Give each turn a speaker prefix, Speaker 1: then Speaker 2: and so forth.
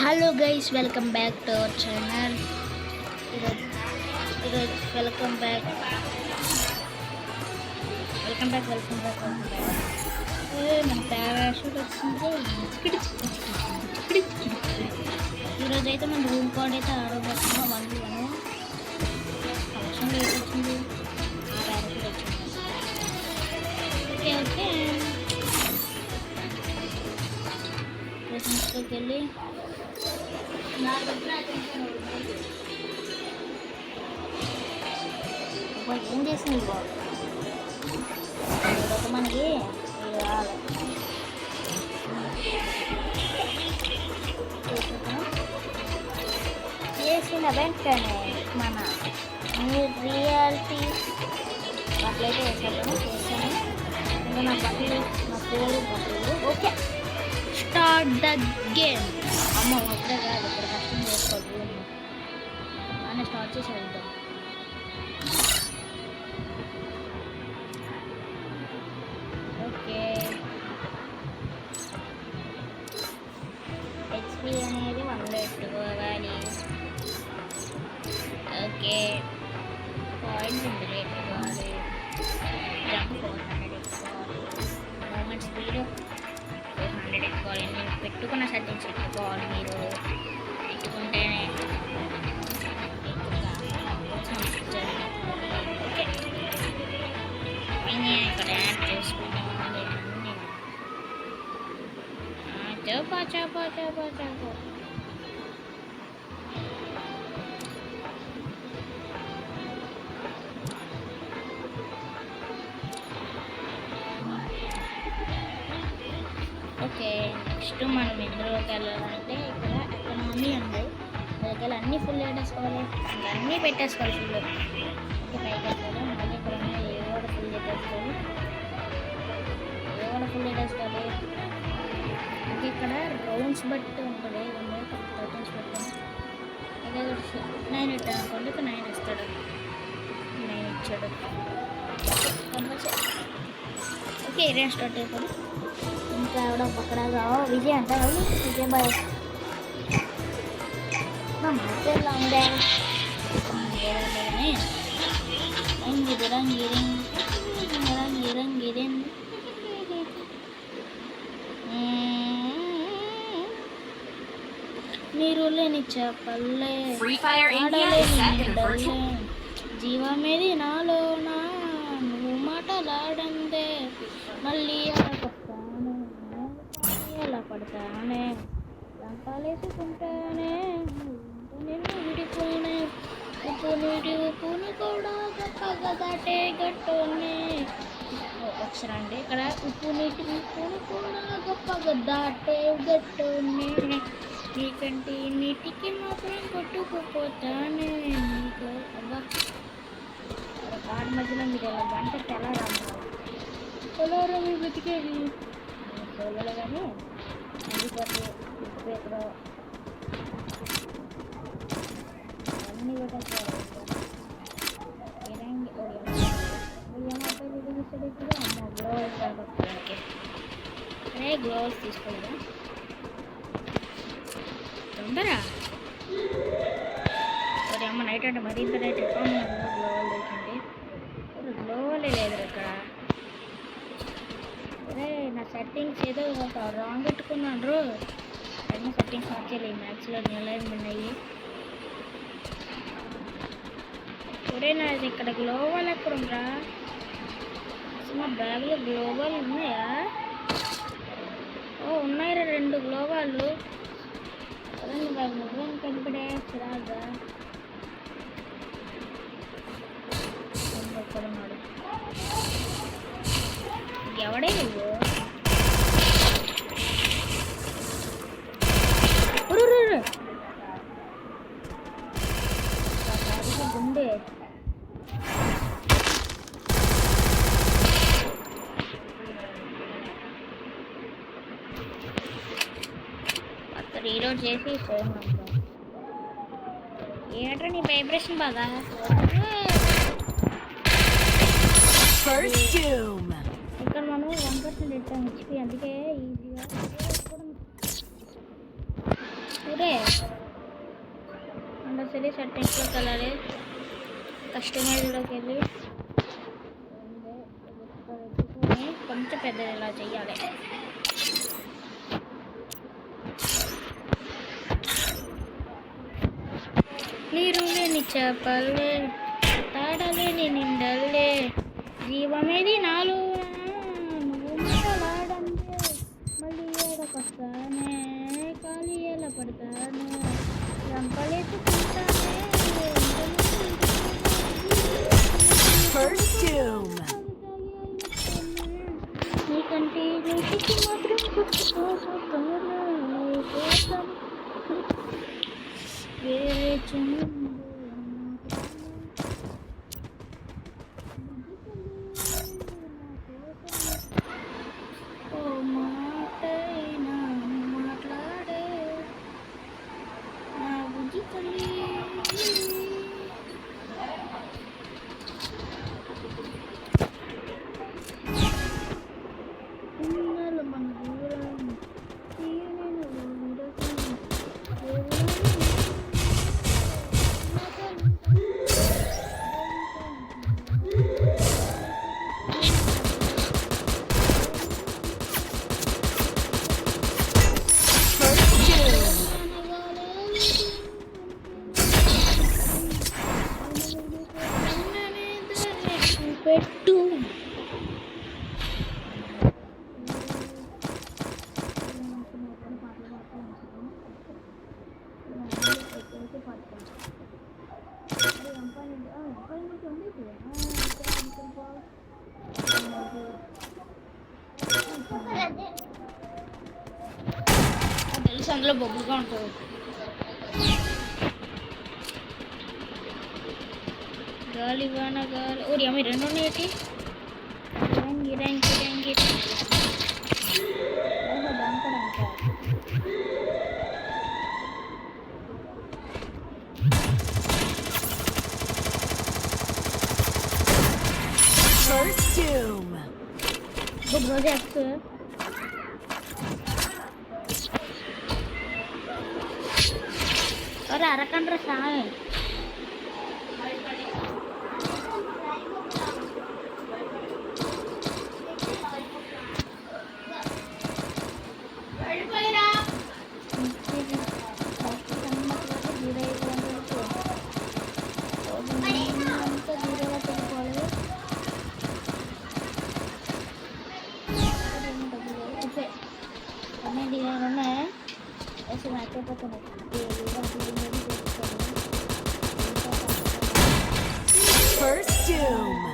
Speaker 1: Hello guys, welcome back to our channel. ఈరోజు welcome back. మన parachute వచ్చింది. ఈరోజు అయితే మన రూమ్ కోడ్ అయితే ఆడబోతున్నాం. 1v1 ఫంక్షన్ డేట్ వచ్చింది. పారాషూట్ వచ్చింది. ఓకే ఓకే ప్రెసెన్స్లోకి వెళ్ళి ఏం చేసింది బాబు మనకి చేసిన వెంటనే మన రియాలిటీ అట్లయితే చేసాను. ఇంకా నా పేరు ఓకే. Start the game. అమ్మ వద్ద కాదు, ఇక్కడ కష్టం చేసుకోవద్దు అని స్టార్ట్ చేసి వెళ్తాం. ఓకే, హెచ్పి అనేది 100 పెట్టుకోవాలి. ఓకే, పాయింట్స్ ఇందులో పెట్టుకోవాలి. జంప్ 400 పెట్టుకోవాలి. మూమెంట్ స్పీడ్ 400 పెట్టుకోవాలి. నేను పెట్టుకున్న సెట్టింగ్స్ పెట్టుకోవాలి. మీరు పెట్టుకుంటేనే ఇక్కడ యాడ్ చేసుకుంటాం. చాపా చాపా చాపా చాపా ఓకే, నెక్స్ట్ మనం ఇందులోకి వెళ్ళాలంటే ఇక్కడ ఎకనామీ ఉంది. దగ్గర అన్నీ ఫుల్ పెట్టేసుకోవాలి. ఇంకా అన్నీ పెట్టేసుకోవాలి ఫుల్. ఓకే, పైకి వెళ్ళాలి. మళ్ళీ ఇక్కడ ఉన్నాయి ఏదో కూడా ఫుల్ పెట్టేసుకోవాలి. ఇంకా ఇక్కడ రౌండ్స్ బట్టి ఉంటుంది. రౌండ్స్ బట్టి ఇదే 9 ఇట్టాను అనుకోండి. ఇక 9 ఇస్తాడు. 9 ఇచ్చాడు. ఓకే, ఏరియా స్టార్ట్ అయిపోయింది. ఇంకా ఎవడో పక్కన విజయ్ అంట. విజయ్ బాయ్ మధ్యలో ఉండే రంగిరంగిరం నీరు లేని చెప్పల్లే జీవమేది నాలోనా నువ్వు మాటలాడందే మళ్ళీ ఆడకొస్తానే ఎలా పడతానే లంకాలేసుకుంటానే నిన్ను విడిపోయినే ఉప్పు నీటి ఉప్పును కూడా గొప్పగా దాటే గట్టునే. ఒకసారి అండి, ఇక్కడ ఉప్పు నీటి ఉప్పును కూడా గొప్పగా దాటే గట్టునే నీకంటే నీటికి మాత్రం కొట్టుకుపోతానే నీకు. అబ్బా, కాడి మధ్యలో మీరు ఎలా గంట ఎలా రామారా మీరు బతికేది సోలలో కానీ అందుకోసం ఉప్పు ఎక్కడో అన్నీ పెట్టేసుకోవాలి. అమ్మ గ్లోవ్స్ ఓకే, అరే గ్లోవ్స్ తీసుకోలేదా తొందర. మరి అమ్మ నైట్ అంటే మరీ ఇంత నైట్ గ్లోవల్ దొరికింది. గ్లోవలే లేదు ఇక్కడ. అరే నా సెట్టింగ్స్ ఏదో ఒక రాంగ్ పెట్టుకున్నాను. అన్ని సెట్టింగ్స్ మార్చేయాలి. మ్యాథ్స్లో నిలయం ఉన్నాయి. ఒరే నాది ఇక్కడ గ్లోవల్ ఎక్కడ ఉందా? అసలు నా బ్యాగ్లో గ్లోవల్ ఉన్నాయా? ఓ ఉన్నాయిరా 2 గ్లోవాళ్ళు. అదండి బ్యాగ్ నువ్వేం కనిపడే చిరాగా ఎక్కడ ఉన్నాడు? ఎవడే నువ్వు? గుండె రీలోడ్ చేసి ఫోన్ ఏంట్రా నీ వైబ్రేషన్ బాగా. ఇక్కడ మనం 1% ఇచ్చాం హెచ్పి, అందుకే ఈజీగా पूरे अंदर से सेटिंग्स లో కలరే కస్టమైజ్ లోకి వెళ్ళి కొంచెం పెద్దది ఇలా చేయాలి. నీరు లేని చేపలే తాడలేని నిండలే జీవమేది నాలో నువ్వు మాట్లాడంటే మళ్ళీ ఏడకొస్తానే ఖాళీ ఎలా పడతాను రంపలేసుకుంటానే నీకంటే నీటికి మాత్రం వేరే చెండు ఓ మాటైనా మాట్లాడే నా బుజ్జి తల్లి ఉన్నల మన దూరం తీయని పెట్టు తెలుసు అందులో బొబ్బుగా ఉంటుంది. గాలి వాన గాలి ఓ అమ్మ రెండు ఉన్నాయి. రంగి రంగి రంగి अरे अरकंड्र सावे
Speaker 2: First Doom.